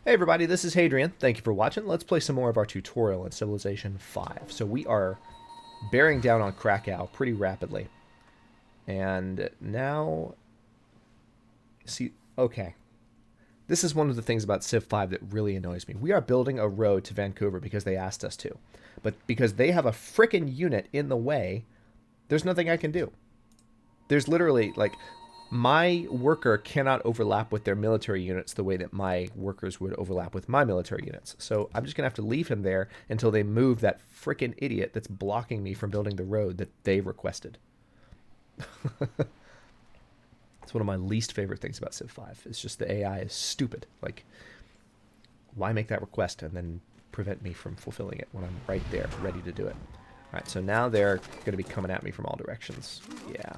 Hey everybody, this is Hadrian. Thank you for watching. Let's play some more of our tutorial in Civilization 5. So we are bearing down on Krakow pretty rapidly. And now, see, okay. This is one of the things about Civ 5 that really annoys me. We are building a road to Vancouver because they asked us to. But because they have a frickin' unit in the way, there's nothing I can do. There's literally, like, my worker cannot overlap with their military units the way that my workers would overlap with my military units. So I'm just going to have to leave him there until they move that frickin' idiot that's blocking me from building the road that they requested. It's one of my least favorite things about Civ 5. It's just the AI is stupid. Like, why make that request and then prevent me from fulfilling it when I'm right there, ready to do it? All right, so now they're going to be coming at me from all directions. Yeah.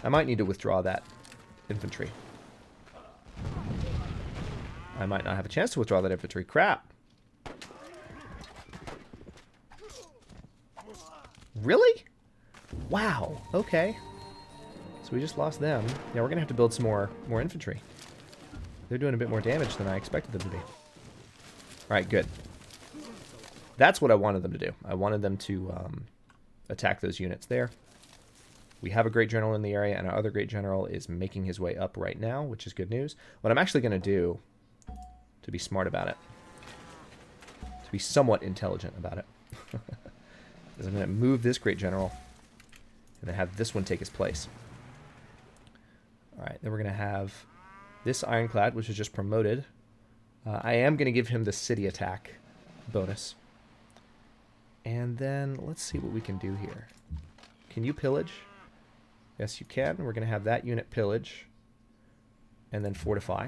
I might need to withdraw that infantry. I might not have a chance to withdraw that infantry. Crap. Really? Wow. Okay. So we just lost them. Yeah, we're going to have to build some more infantry. They're doing a bit more damage than I expected them to be. All right, good. That's what I wanted them to do. I wanted them to attack those units there. We have a great general in the area, and our other great general is making his way up right now, which is good news. What I'm actually going to do, to be smart about it, to be somewhat intelligent about it, is I'm going to move this great general and then have this one take his place. All right, then we're going to have this ironclad, which was just promoted. I am going to give him the city attack bonus. And then let's see what we can do here. Can you pillage? Yes, you can. We're going to have that unit pillage and then fortify.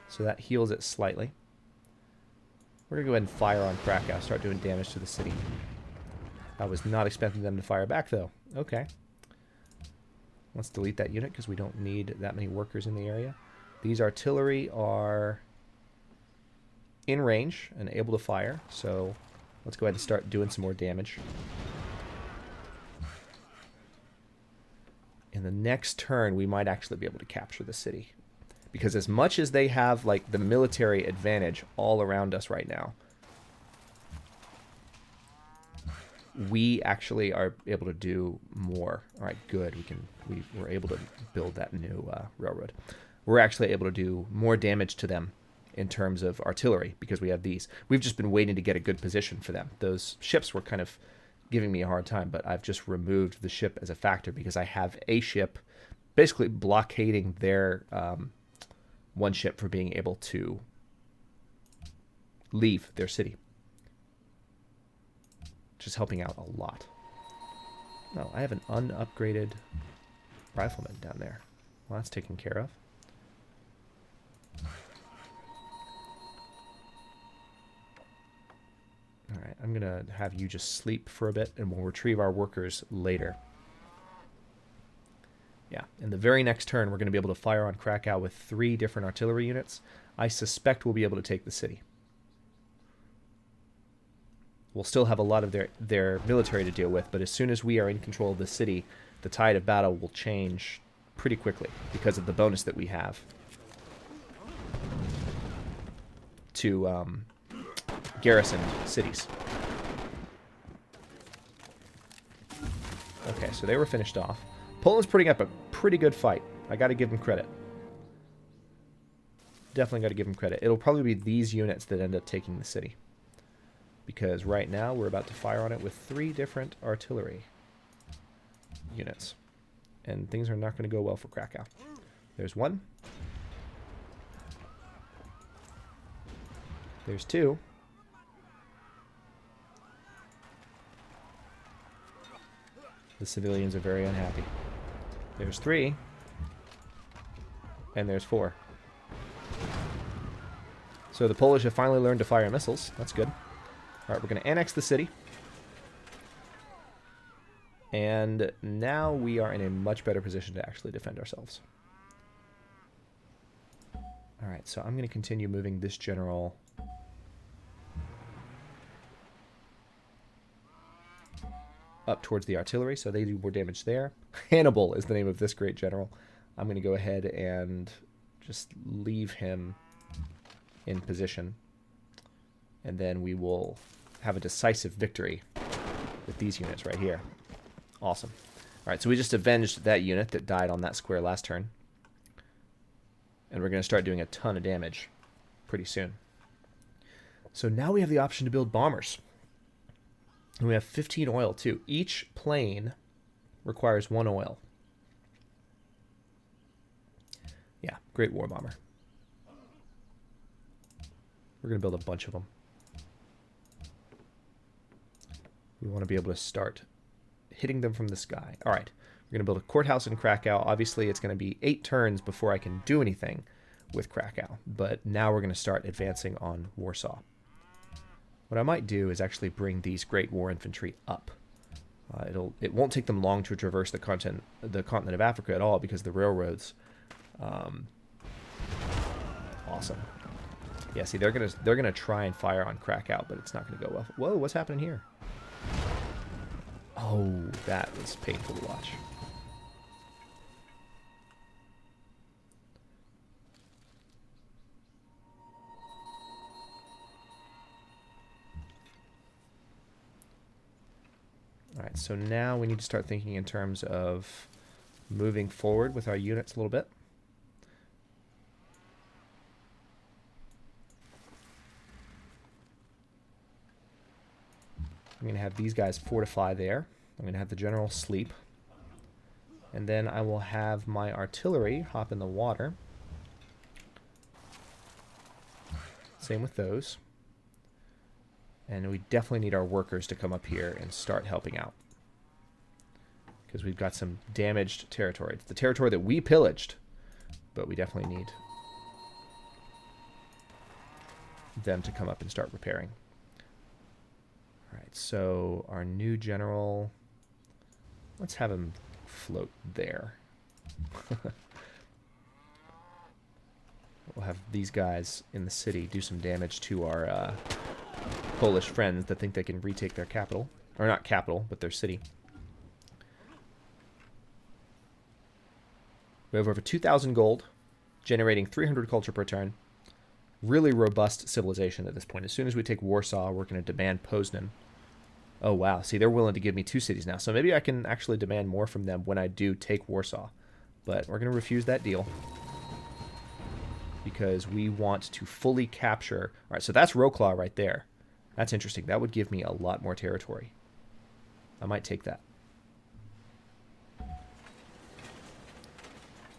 So that heals it slightly. We're going to go ahead and fire on Krakow, start doing damage to the city. I was not expecting them to fire back, though. Okay. Let's delete that unit because we don't need that many workers in the area. These artillery are in range and able to fire, so let's go ahead and start doing some more damage. In the next turn, we might actually be able to capture the city. Because as much as they have, like, the military advantage all around us right now, we actually are able to do more. All right, good. We're able to build that new railroad. We're actually able to do more damage to them in terms of artillery because we have these. We've just been waiting to get a good position for them. Those ships were kind of giving me a hard time, but I've just removed the ship as a factor because I have a ship basically blockading their one ship for being able to leave their city. Just helping out a lot. No, I have an unupgraded rifleman down there. Well, that's taken care of. Alright, I'm going to have you just sleep for a bit, and we'll retrieve our workers later. Yeah, in the very next turn, we're going to be able to fire on Krakow with 3 different artillery units. I suspect we'll be able to take the city. We'll still have a lot of their military to deal with, but as soon as we are in control of the city, the tide of battle will change pretty quickly because of the bonus that we have to garrisoned cities. Okay, so they were finished off. Poland's putting up a pretty good fight. I got to give them credit. Definitely got to give them credit. It'll probably be these units that end up taking the city. Because right now we're about to fire on it with 3 different artillery units. And things are not going to go well for Krakow. There's 1. There's 2. The civilians are very unhappy. There's 3. And there's 4. So the Polish have finally learned to fire missiles. That's good. Alright, we're going to annex the city. And now we are in a much better position to actually defend ourselves. Alright, so I'm going to continue moving this general up towards the artillery, so they do more damage there. Hannibal is the name of this great general. I'm going to go ahead and just leave him in position. And then we will have a decisive victory with these units right here. Awesome. All right, so we just avenged that unit that died on that square last turn. And we're going to start doing a ton of damage pretty soon. So now we have the option to build bombers. And we have 15 oil, too. Each plane requires 1 oil. Yeah, great war bomber. We're going to build a bunch of them. We want to be able to start hitting them from the sky. All right, we're going to build a courthouse in Krakow. Obviously, it's going to be 8 turns before I can do anything with Krakow. But now we're going to start advancing on Warsaw. What I might do is actually bring these great war infantry up. It won't take them long to traverse the continent of Africa at all because the railroads. Awesome. Yeah, see, they're gonna try and fire on Krakow, but it's not gonna go well. Whoa, what's happening here? Oh, that was painful to watch. All right, so now we need to start thinking in terms of moving forward with our units a little bit. I'm going to have these guys fortify there. I'm going to have the general sleep. And then I will have my artillery hop in the water. Same with those. And we definitely need our workers to come up here and start helping out. Because we've got some damaged territory. It's the territory that we pillaged. But we definitely need them to come up and start repairing. Alright, so our new general, let's have him float there. We'll have these guys in the city do some damage to our Polish friends that think they can retake their capital. Or not capital, but their city. We have over 2,000 gold, generating 300 culture per turn. Really robust civilization at this point. As soon as we take Warsaw, we're going to demand Poznan. Oh, wow. See, they're willing to give me 2 cities now. So maybe I can actually demand more from them when I do take Warsaw. But we're going to refuse that deal. Because we want to fully capture... All right, so that's Wrocław right there. That's interesting. That would give me a lot more territory. I might take that.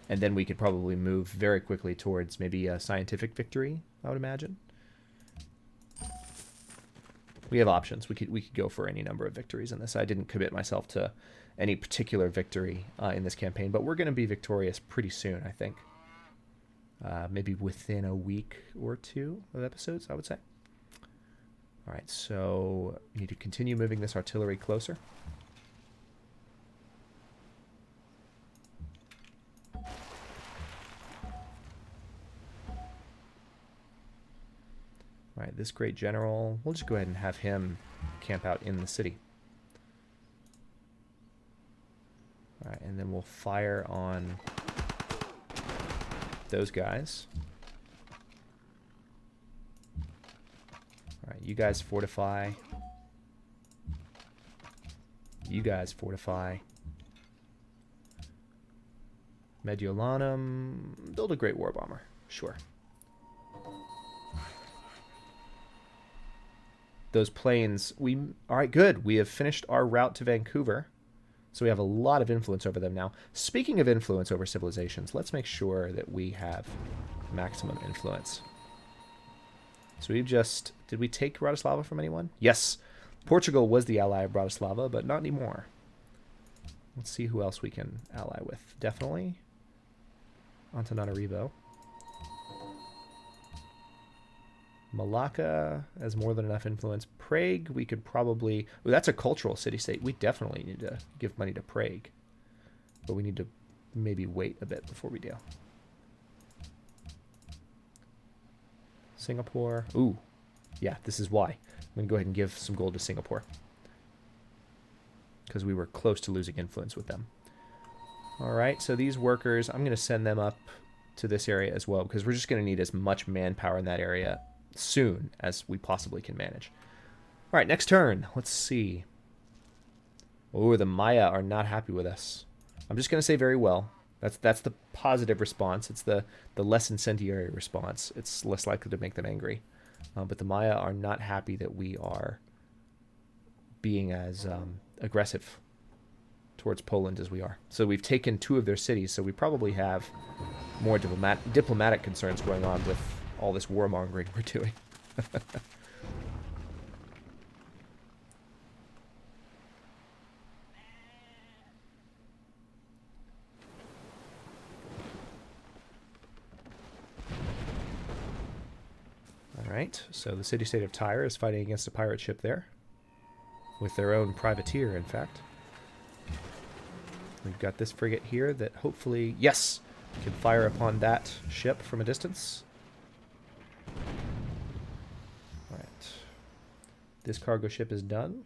And then we could probably move very quickly towards maybe a scientific victory, I would imagine. We have options. We could go for any number of victories in this. I didn't commit myself to any particular victory in this campaign, but we're going to be victorious pretty soon, I think. Maybe within a week or 2 of episodes, I would say. All right, so we need to continue moving this artillery closer. All right, this great general, we'll just go ahead and have him camp out in the city. All right, and then we'll fire on those guys. All right, you guys fortify. You guys fortify. Mediolanum, build a great war bomber, sure. Those planes, all right, good. We have finished our route to Vancouver. So we have a lot of influence over them now. Speaking of influence over civilizations, let's make sure that we have maximum influence. So we've just, did we take Bratislava from anyone? Yes. Portugal was the ally of Bratislava, but not anymore. Let's see who else we can ally with. Definitely Antananarivo. Malacca has more than enough influence. Prague, we could probably... Well, that's a cultural city-state. We definitely need to give money to Prague. But we need to maybe wait a bit before we do. Singapore. Ooh. Yeah, this is why. I'm going to go ahead and give some gold to Singapore. Because we were close to losing influence with them. Alright, so these workers, I'm going to send them up to this area as well, because we're just going to need as much manpower in that area soon as we possibly can manage. All right, next turn. Let's see. Oh, the Maya are not happy with us. I'm just going to say very well. That's the positive response. It's the less incendiary response. It's less likely to make them angry. But the Maya are not happy that we are being as aggressive towards Poland as we are. So we've taken 2 of their cities, so we probably have more diplomatic concerns going on with all this warmongering we're doing. Alright, so the city-state of Tyre is fighting against a pirate ship there. With their own privateer, in fact. We've got this frigate here that hopefully, yes, can fire upon that ship from a distance. Alright. This cargo ship is done.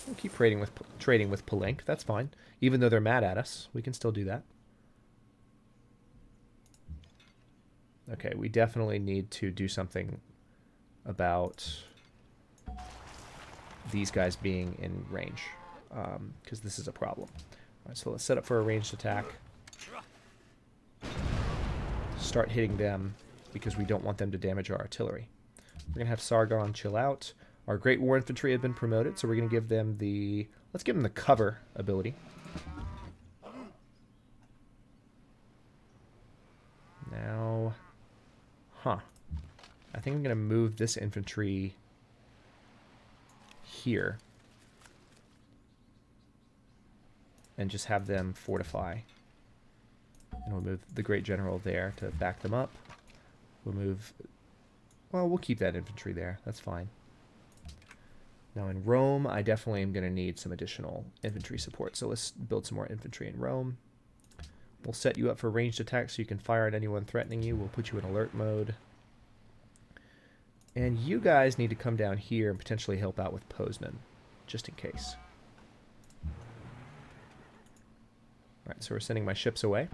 We'll keep trading with Palenque, that's fine. Even though they're mad at us, we can still do that. Okay, we definitely need to do something about these guys being in range, because this is a problem. All right, so let's set up for a ranged attack. Start hitting them, because we don't want them to damage our artillery. We're going to have Sargon chill out. Our Great War Infantry have been promoted, so we're going to give them the... Let's give them the cover ability. Now... Huh. I think I'm going to move this infantry here. And just have them fortify. And we'll move the Great General there to back them up. We'll move... Well, we'll keep that infantry there. That's fine. Now in Rome, I definitely am going to need some additional infantry support. So let's build some more infantry in Rome. We'll set you up for ranged attack so you can fire at anyone threatening you. We'll put you in alert mode. And you guys need to come down here and potentially help out with Poznan, just in case. Alright, so we're sending my ships away.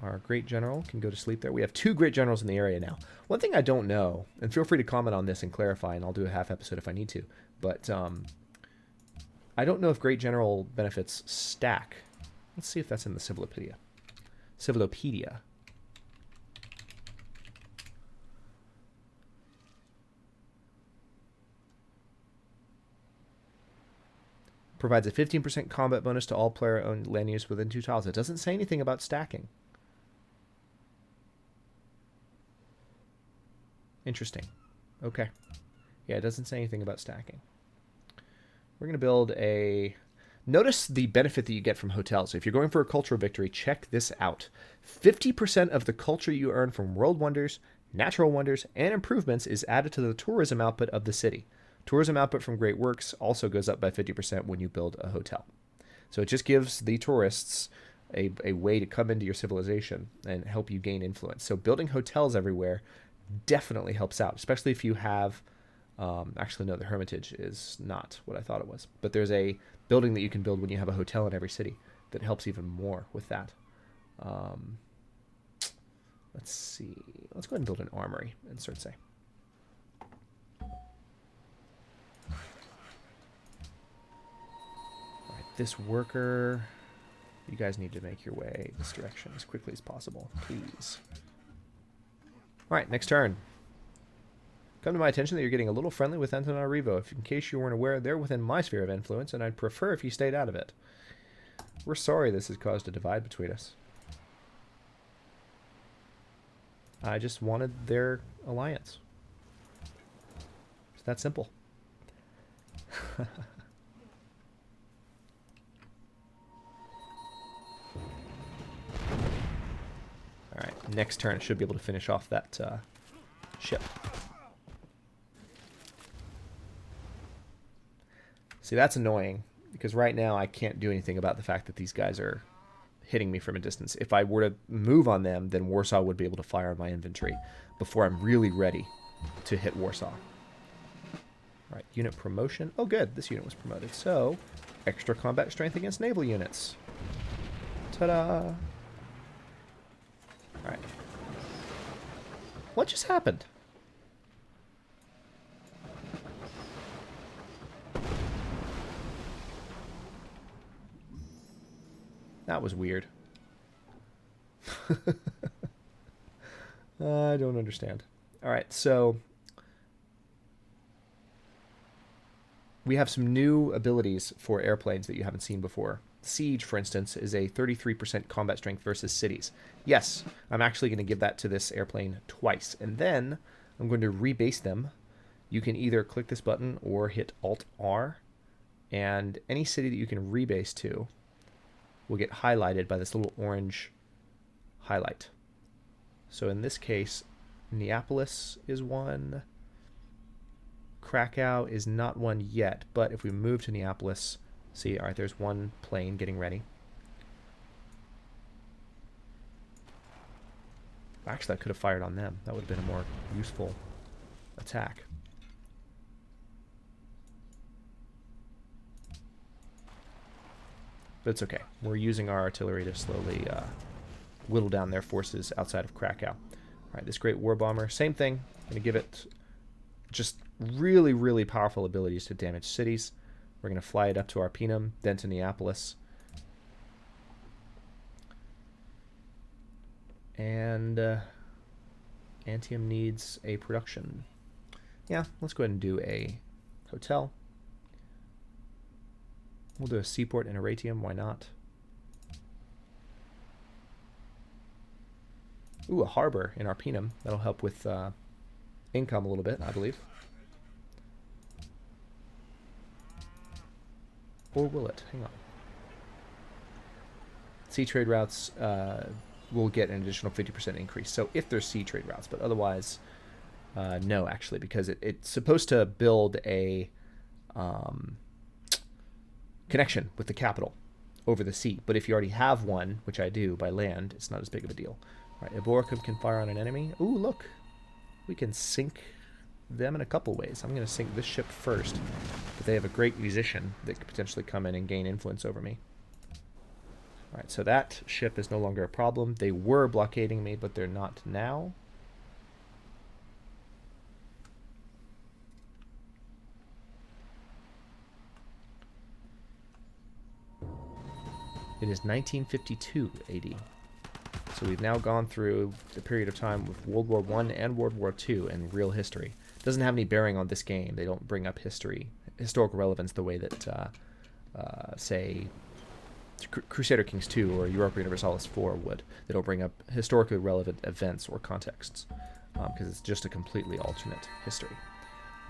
Our Great General can go to sleep there. We have 2 Great Generals in the area now. One thing I don't know, and feel free to comment on this and clarify, and I'll do a half episode if I need to, but I don't know if Great General benefits stack. Let's see if that's in the Civilopedia. Civilopedia. Provides a 15% combat bonus to all player-owned land use within 2 tiles. It doesn't say anything about stacking. Interesting. Okay. Yeah, it doesn't say anything about stacking. We're going to build a... Notice the benefit that you get from hotels. So if you're going for a cultural victory, check this out. 50% of the culture you earn from world wonders, natural wonders, and improvements is added to the tourism output of the city. Tourism output from great works also goes up by 50% when you build a hotel. So it just gives the tourists a way to come into your civilization and help you gain influence. So building hotels everywhere definitely helps out, especially if you have... actually, no, the Hermitage is not what I thought it was. But there's a building that you can build when you have a hotel in every city that helps even more with that. Let's see. Let's go ahead and build an armory in Circe. Alright, this worker... You guys need to make your way this direction as quickly as possible, please. Alright, next turn. Come to my attention that you're getting a little friendly with Antananarivo. If in case you weren't aware, they're within my sphere of influence, and I'd prefer if you stayed out of it. We're sorry this has caused a divide between us. I just wanted their alliance. It's that simple. Alright, next turn should be able to finish off that ship. See, that's annoying, because right now I can't do anything about the fact that these guys are hitting me from a distance. If I were to move on them, then Warsaw would be able to fire on my infantry before I'm really ready to hit Warsaw. Alright, unit promotion. Oh good, this unit was promoted. So, extra combat strength against naval units. Ta-da! Alright. What just happened? That was weird. I don't understand. Alright, so we have some new abilities for airplanes that you haven't seen before. Siege, for instance, is a 33% combat strength versus cities. Yes, I'm actually going to give that to this airplane twice. And then I'm going to rebase them. You can either click this button or hit Alt-R. And any city that you can rebase to will get highlighted by this little orange highlight. So in this case, Neapolis is one. Krakow is not one yet, but if we move to Neapolis, see, all right, there's one plane getting ready. Actually, I could have fired on them. That would have been a more useful attack. But it's okay. We're using our artillery to slowly whittle down their forces outside of Krakow. All right, this great war bomber, same thing. I'm going to give it just really, really powerful abilities to damage cities. We're going to fly it up to Arpinum, then to Neapolis. And Antium needs a production. Yeah, let's go ahead and do a hotel. We'll do a seaport and a Ratium, why not? Ooh, a harbor in Arpinum. That'll help with income a little bit, I believe. Or will it? Hang on. Sea trade routes will get an additional 50% increase. So if there's sea trade routes, but otherwise, no, actually, because it's supposed to build a connection with the capital over the sea. But if you already have one, which I do by land, it's not as big of a deal. All right, Eboracum can fire on an enemy. Ooh, look. We can sink them in a couple ways. I'm going to sink this ship first, but they have a great musician that could potentially come in and gain influence over me. All right, so that ship is no longer a problem. They were blockading me, but they're not now. It is 1952 AD. So we've now gone through the period of time with World War I and World War II in real history. It doesn't have any bearing on this game. They don't bring up historical relevance the way that, say, Crusader Kings 2 or Europa Universalis 4 would. They don't bring up historically relevant events or contexts because it's just a completely alternate history.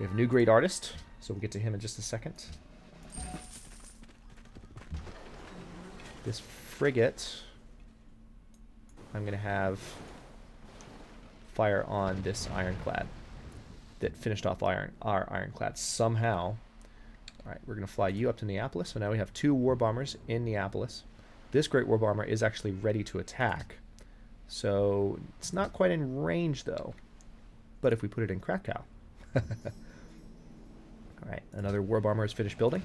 We have a new great artist, so we'll get to him in just a second. This frigate, I'm going to have fire on this ironclad that finished off our ironclad somehow. All right, we're going to fly you up to Neapolis. So now we have 2 war bombers in Neapolis. This great war bomber is actually ready to attack. So it's not quite in range, though. But if we put it in Krakow. All right, another war bomber is finished building.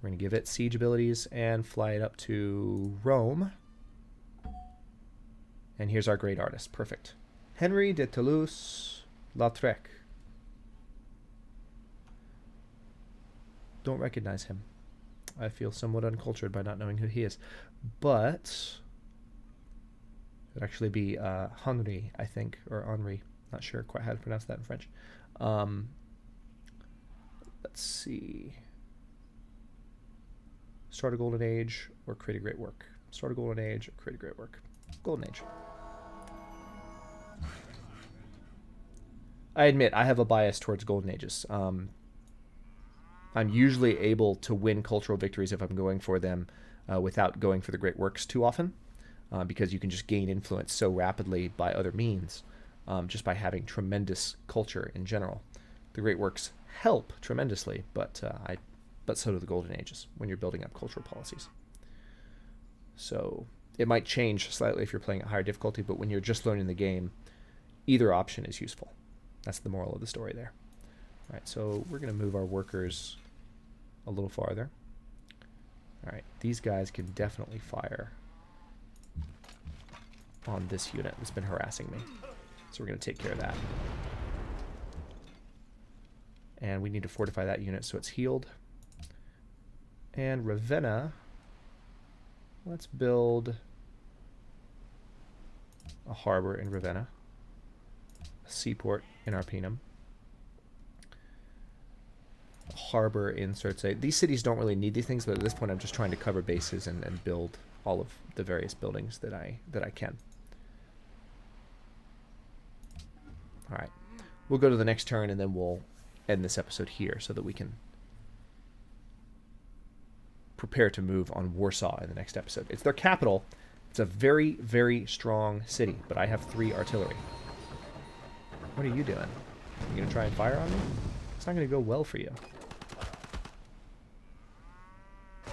We're going to give it siege abilities and fly it up to Rome. And here's our great artist. Perfect. Henry de Toulouse-Lautrec. Don't recognize him. I feel somewhat uncultured by not knowing who he is. But it would actually be Henri, I think, or Henri. Not sure quite how to pronounce that in French. Let's see. Start a golden age or create a great work. Start a golden age or create a great work. Golden age. I admit I have a bias towards golden ages. I'm usually able to win cultural victories if I'm going for them without going for the great works too often, because you can just gain influence so rapidly by other means, just by having tremendous culture in general. The great works help tremendously, but so do the golden ages when you're building up cultural policies. So it might change slightly if you're playing at higher difficulty, but when you're just learning the game, either option is useful. That's the moral of the story there. All right, so we're going to move our workers a little farther. All right, these guys can definitely fire on this unit that's been harassing me. So we're going to take care of that. And we need to fortify that unit so it's healed. And Ravenna, let's build a harbor in Ravenna, a seaport in Arpinum, a harbor in Surtsey. These cities don't really need these things, but at this point I'm just trying to cover bases and build all of the various buildings that I can. All right, we'll go to the next turn and then we'll end this episode here so that we can prepare to move on Warsaw in the next episode. It's their capital. It's a very, very strong city, but I have 3 artillery. What are you doing? You gonna try and fire on me? It's not gonna go well for you.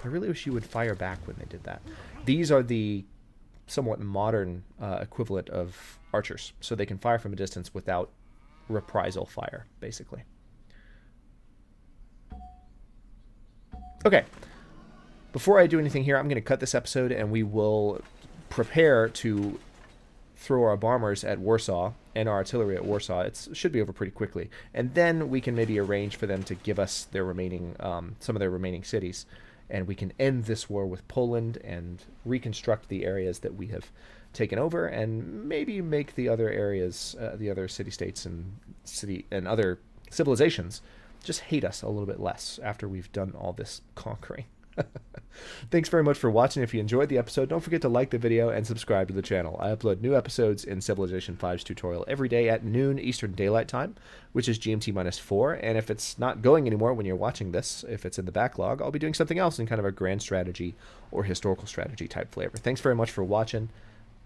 I really wish you would fire back when they did that. These are the somewhat modern equivalent of archers, so they can fire from a distance without reprisal fire, basically. Okay. Before I do anything here, I'm going to cut this episode, and we will prepare to throw our bombers at Warsaw and our artillery at Warsaw. It should be over pretty quickly. And then we can maybe arrange for them to give us their remaining, some of their remaining cities. And we can end this war with Poland and reconstruct the areas that we have taken over, and maybe make the other areas, the other city-states and other civilizations just hate us a little bit less after we've done all this conquering. Thanks very much for watching. If you enjoyed the episode, don't forget to like the video and subscribe to the channel. I upload new episodes in Civilization V's tutorial every day at noon Eastern Daylight Time, which is GMT-4. And if it's not going anymore when you're watching this, if it's in the backlog, I'll be doing something else in kind of a grand strategy or historical strategy type flavor. Thanks very much for watching.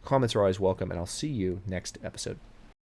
Comments are always welcome, and I'll see you next episode.